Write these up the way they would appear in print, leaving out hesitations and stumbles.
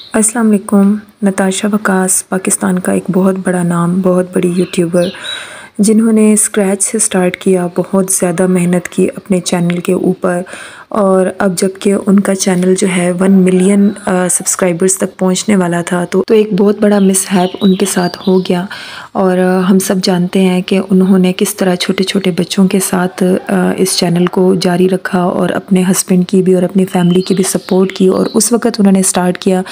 अस्सलाम वालेकुम। नताशा वकास पाकिस्तान का एक बहुत बड़ा नाम, बहुत बड़ी यूट्यूबर जिन्होंने स्क्रैच से स्टार्ट किया, बहुत ज़्यादा मेहनत की अपने चैनल के ऊपर और अब जबकि उनका चैनल जो है 1 मिलियन सब्सक्राइबर्स तक पहुंचने वाला था तो एक बहुत बड़ा मिसहैप उनके साथ हो गया। और हम सब जानते हैं कि उन्होंने किस तरह छोटे छोटे बच्चों के साथ इस चैनल को जारी रखा और अपने हस्बैंड की भी और अपनी फैमिली की भी सपोर्ट की। और उस वक़्त उन्होंने स्टार्ट किया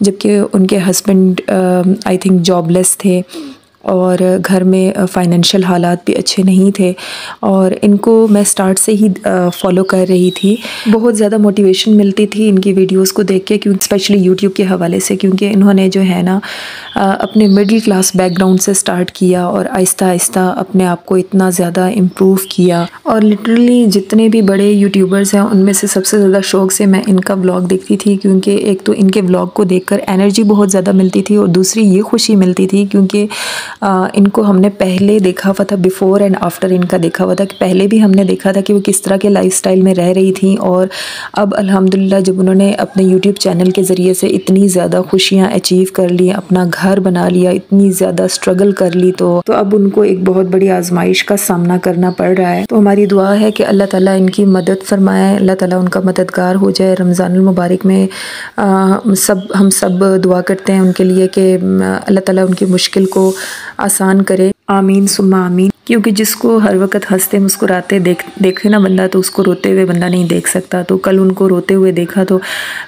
जबकि उनके हस्बैंड आई थिंक जॉबलेस थे और घर में फ़ाइनेंशियल हालात भी अच्छे नहीं थे। और इनको मैं स्टार्ट से ही फॉलो कर रही थी, बहुत ज़्यादा मोटिवेशन मिलती थी इनकी वीडियोस को देख के, क्योंकि स्पेशली यूट्यूब के हवाले से, क्योंकि इन्होंने जो है ना अपने मिडिल क्लास बैकग्राउंड से स्टार्ट किया और आहिस्ता आहिस्ता अपने आप को इतना ज़्यादा इम्प्रूव किया। और लिटरली जितने भी बड़े यूट्यूबर्स हैं उनमें से सबसे ज़्यादा शौक़ से मैं इनका व्लॉग देखती थी, क्योंकि एक तो इनके व्लॉग को देखकर एनर्जी बहुत ज़्यादा मिलती थी और दूसरी ये खुशी मिलती थी क्योंकि इनको हमने पहले देखा हुआ था, बिफ़ोर एंड आफ्टर इनका देखा हुआ था कि पहले भी हमने देखा था कि वो किस तरह के लाइफस्टाइल में रह रही थी। और अब अल्हम्दुलिल्लाह जब उन्होंने अपने यूट्यूब चैनल के ज़रिए से इतनी ज़्यादा खुशियाँ अचीव कर ली, अपना घर बना लिया, इतनी ज़्यादा स्ट्रगल कर ली, तो अब उनको एक बहुत बड़ी आजमाइश का सामना करना पड़ रहा है। तो हमारी दुआ है कि अल्लाह ताला इनकी मदद फरमाए, अल्लाह ताला उनका मददगार हो जाए। रमज़ानुल मुबारक में हम सब दुआ करते हैं उनके लिए कि अल्लाह ताला उनकी मुश्किल को आसान करे। आमीन सुम्मा आमीन। क्योंकि जिसको हर वक्त हंसते मुस्कुराते देखे ना बंदा, तो उसको रोते हुए बंदा नहीं देख सकता। तो कल उनको रोते हुए देखा तो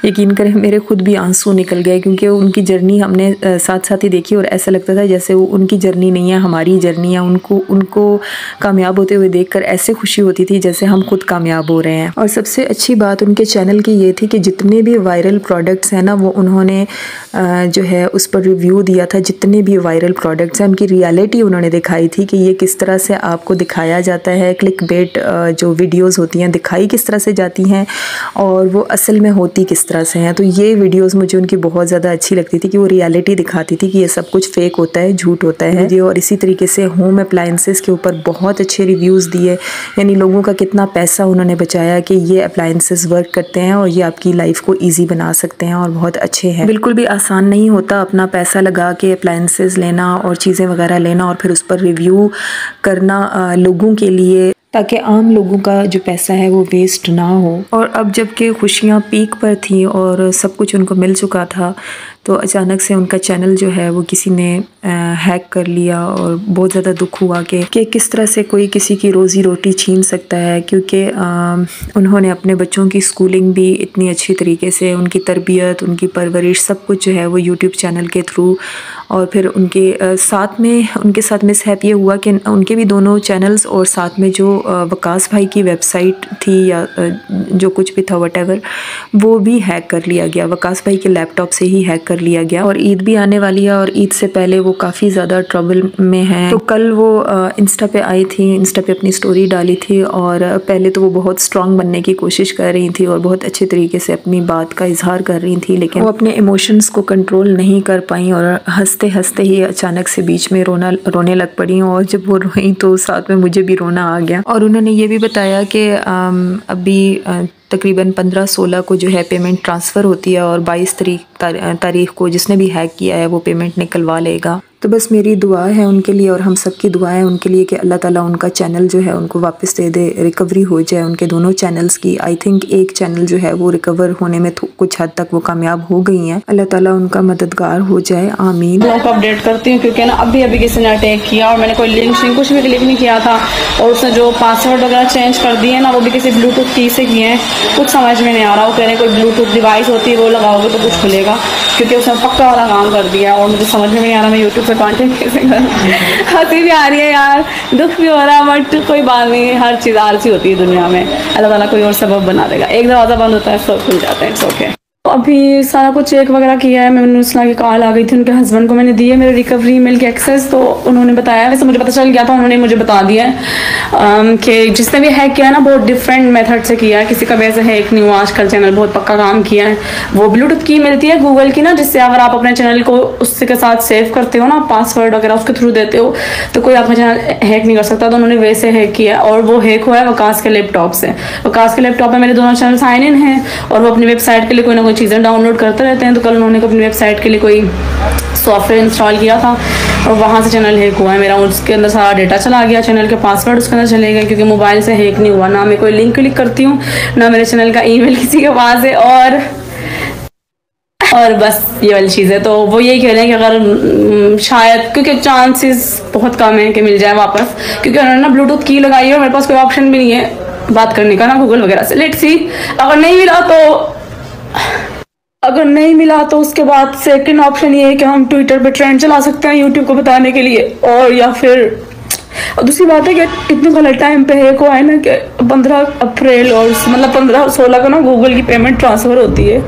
यकीन करें मेरे खुद भी आंसू निकल गए, क्योंकि उनकी जर्नी हमने साथ साथ ही देखी और ऐसा लगता था जैसे वो उनकी जर्नी नहीं है, हमारी जर्नी है। उनको कामयाब होते हुए देखकर ऐसे खुशी होती थी जैसे हम खुद कामयाब हो रहे हैं। और सबसे अच्छी बात उनके चैनल की ये थी कि जितने भी वायरल प्रोडक्ट्स हैं ना, वो उन्होंने जो है उस पर रिव्यू दिया था। जितने भी वायरल प्रोडक्ट्स हैं उनकी रियलिटी उन्होंने दिखाई थी कि ये किस तरह से आपको दिखाया जाता है, क्लिक बेट जो वीडियोस होती हैं दिखाई किस तरह से जाती हैं और वो असल में होती किस तरह से हैं। तो ये वीडियोस मुझे उनकी बहुत ज़्यादा अच्छी लगती थी कि वो रियलिटी दिखाती थी कि ये सब कुछ फेक होता है, झूठ होता है। और इसी तरीके से होम अप्लायंसेस के ऊपर बहुत अच्छे रिव्यूज़ दिए, यानी लोगों का कितना पैसा उन्होंने बचाया कि ये अप्लायंसेस वर्क करते हैं और ये आपकी लाइफ को ईजी बना सकते हैं और बहुत अच्छे हैं। बिल्कुल भी आसान नहीं होता अपना पैसा लगा के अप्लायंसेस लेना और चीज़ें वगैरह लेना और फिर उस पर रिव्यू करना लोगों के लिए, ताकि आम लोगों का जो पैसा है वो वेस्ट ना हो। और अब जबकि खुशियाँ पीक पर थी और सब कुछ उनको मिल चुका था, तो अचानक से उनका चैनल जो है वो किसी ने हैक कर लिया और बहुत ज़्यादा दुख हुआ कि किस तरह से कोई किसी की रोज़ी रोटी छीन सकता है। क्योंकि उन्होंने अपने बच्चों की स्कूलिंग भी इतनी अच्छी तरीके से, उनकी तरबियत, उनकी परवरिश, सब कुछ जो है वो यूट्यूब चैनल के थ्रू। और फिर उनके साथ मिसहैप ये हुआ कि उनके भी दोनों चैनल्स और साथ में जो वकास भाई की वेबसाइट थी या जो कुछ भी था व्हाटएवर, वो भी हैक कर लिया गया। वकास भाई के लैपटॉप से ही हैक कर लिया गया। और ईद भी आने वाली है और ईद से पहले वो काफ़ी ज़्यादा ट्रबल में हैं। तो कल वो इंस्टा पे आई थी, इंस्टा पे अपनी स्टोरी डाली थी और पहले तो वो बहुत स्ट्रॉन्ग बनने की कोशिश कर रही थी और बहुत अच्छे तरीके से अपनी बात का इजहार कर रही थी, लेकिन वो अपने इमोशंस को कंट्रोल नहीं कर पाई और हंसते हंसते ही अचानक से बीच में रोने लग पड़ी। और जब वो रोई तो साथ में मुझे भी रोना आ गया। और उन्होंने ये भी बताया कि अभी तकरीबन 15-16 को जो है पेमेंट ट्रांसफ़र होती है और 22 तारीख को जिसने भी हैक किया है वो पेमेंट निकलवा लेगा। तो बस मेरी दुआ है उनके लिए और हम सब की दुआ है उनके लिए कि अल्लाह ताला उनका चैनल जो है उनको वापस दे दे, रिकवरी हो जाए उनके दोनों चैनल्स की। आई थिंक एक चैनल जो है वो रिकवर होने में कुछ हद तक वो कामयाब हो गई हैं। अल्लाह ताला उनका मददगार हो जाए, आमीन। ब्लॉग अपडेट करती हूँ क्योंकि ना अभी किसी ने अटैक किया और मैंने कोई लिंक कुछ भी क्लिक नहीं किया था और उसने जो पासवर्ड वगैरह चेंज कर दिए ना, वो भी किसी ब्लूटूथ की से किए हैं। कुछ समझ में नहीं आ रहा। वो कह रहे हैं कोई ब्लूटूथ डिवाइस होती है वो लगाओगे तो कुछ खुलेगा, क्योंकि उसने पक्का वाला काम कर दिया और मुझे समझ में नहीं आ रहा मैं यूट्यूब पे कंटेंट कैसे करूँ। हंसी भी आ रही है यार, दुख भी हो रहा है, बट कोई बात नहीं, हर चीज़ आलसी होती है दुनिया में। अल्लाह ताला कोई और सबब बना देगा। एक दरवाज़ा बंद होता है सब खुल जाता है, इट्स ओके। अभी सारा कुछ चेक वगैरह किया है। मैंने उसला की कॉल आ गई थी, उनके हस्बैंड को मैंने दी है मेरे रिकवरी ईमेल के एक्सेस, तो उन्होंने बताया, वैसे मुझे पता चल गया था, उन्होंने मुझे बता दिया है कि जिसने भी हैक किया है ना बहुत डिफरेंट मेथड से किया है। किसी का वैसे हैक नहीं हुआ, आजकल चैनल बहुत पक्का काम किया है। वो ब्लूटूथ की मिलती है गूगल की ना, जिससे अगर आप अपने चैनल को उससे के साथ सेव करते हो ना, पासवर्ड वगैरह उसके थ्रू देते हो, तो कोई आपका चैनल हैक नहीं कर सकता। तो उन्होंने वैसे हैक किया और वो हैक हुआ है वकास के लैपटॉप से। वकास के लैपटॉप में मेरे दोनों चैनल साइन इन हैं और वो अपनी वेबसाइट के लिए कोई ना कोई चीज़ें डाउनलोड करते रहते हैं। तो कल उन्होंने अपनी वेबसाइट के लिए कोई सॉफ्टवेयर इंस्टॉल किया था और वहाँ से चैनल हैक हुआ है मेरा। उसके अंदर सारा डेटा चला गया, चैनल के पासवर्ड उसके अंदर चले गए, क्योंकि मोबाइल से हैक नहीं हुआ। ना मैं कोई लिंक क्लिक करती हूँ, ना मेरे चैनल का ईमेल किसी के पास है, और बस ये वाली चीज़ है। तो वो यही कह रहे हैं कि अगर शायद, क्योंकि चांसेस बहुत कम है कि मिल जाए वापस, क्योंकि उन्होंने ना ब्लूटूथ की लगाई है और मेरे पास कोई ऑप्शन भी नहीं है बात करने का ना गूगल वगैरह से। लेट्स सी, अगर नहीं मिला तो उसके बाद सेकंड ऑप्शन ये है कि हम ट्विटर पे ट्रेंड चला सकते हैं यूट्यूब को बताने के लिए, और या फिर दूसरी बात है कि इतने गलत टाइम पे हैक हुआ है ना कि 15 अप्रैल और मतलब 15-16 को ना गूगल की पेमेंट ट्रांसफ़र होती है,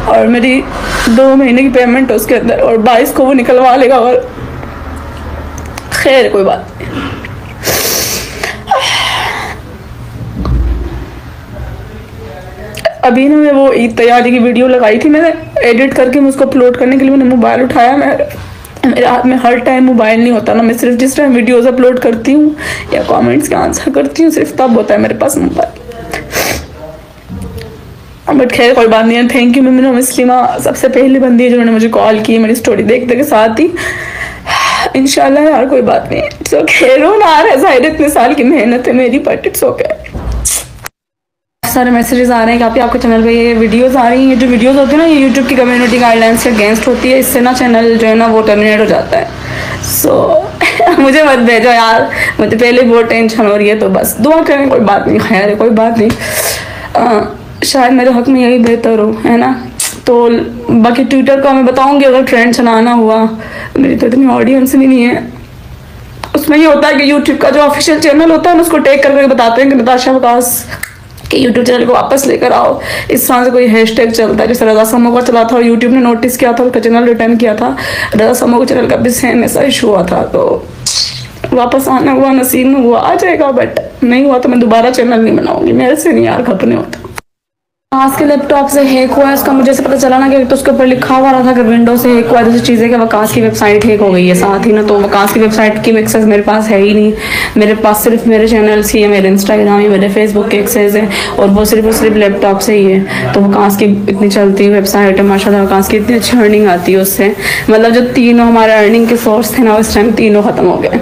और मेरी 2 महीने की पेमेंट है उसके अंदर, और 22 को वो निकलवा लेगा। और खैर कोई बात नहीं। अभी ना मैं वो ईद तैयारी की वीडियो लगाई थी, मैंने एडिट करके मैं उसको अपलोड करने के लिए मैंने मोबाइल उठाया। मेरे हाथ में हर टाइम मोबाइल नहीं होता ना, मैं सिर्फ जिस टाइम वीडियोस अपलोड करती हूँ या कमेंट्स के आंसर करती हूँ सिर्फ तब होता है मेरे पास मोबाइल। बट खैर कोई बात नहीं है। थैंक यू मिमिनो मुस्लिमा, सबसे पहली बंदी है जिन्होंने मुझे कॉल की मेरी स्टोरी देखते के साथ ही। इंशाल्लाह यार कोई बात नहीं, इट्स ओके। रोना आ रहा है, ज़ाहिर इतने साल की मेहनत है मेरी, बट इट्स ओके। सारे मैसेजेस आ रहे हैं कि आपके चैनल पे ये वीडियोस आ रही हैं। जो वीडियोस होती है ना, ये यूट्यूब की कम्युनिटी गाइडलाइंस के अगेंस्ट होती है, इससे ना चैनल जो है ना वो टर्मिनेट हो जाता है। सो मुझे मत भेजो यार, मुझे पहले बहुत टेंशन हो रही है। तो बस दुआ करें, कोई बात नहीं, खैर है, कोई बात नहीं। शायद मेरे हक में यही बेहतर हो, है ना। तो बाकी ट्विटर का मैं बताऊँगी अगर ट्रेंड चलाना हुआ, मेरी तो इतनी ऑडियंस भी नहीं है। उसमें ये होता है कि यूट्यूब का जो ऑफिशियल चैनल होता है ना, उसको टैग करके बताते हैं कि नताशा वकास कि यूट्यूब चैनल को वापस लेकर आओ। इस तरह से कोई हैशटैग चलता है, जैसे रज़ा समो का चला था और यूट्यूब ने नोटिस किया था, उसका चैनल रिटर्न किया था। रज़ा समो के चैनल का भी सेम ऐसा इशू हुआ था। तो वापस आना हुआ, नसीब में हुआ आ जाएगा, बट नहीं हुआ तो मैं दोबारा चैनल नहीं बनाऊंगी, मेरे से नहीं यार खपने होता। वकास के लैपटॉप से हैक हुआ है, उसका मुझे से पता चला ना कि तो उसके ऊपर लिखा हुआ रहा था कि विंडो से हैक हुआ है। दूसरी चीज़ है कि वकास की वेबसाइट हैक हो गई है साथ ही ना, तो वकास की वेबसाइट की एक्सेस मेरे पास है ही नहीं। मेरे पास सिर्फ मेरे चैनल्स ही है, मेरे इंस्टाग्राम ही, मेरे फेसबुक के एक्सेस है, और वो सिर्फ लैपटॉप से ही है। तो वकास की इतनी चलती वेबसाइट है माशाल्लाह, वकास की इतनी अच्छी अर्निंग आती है उससे। मतलब जो तीनों हमारे अर्निंग के सोर्स थे ना, उस टाइम तीनों ख़त्म हो गए।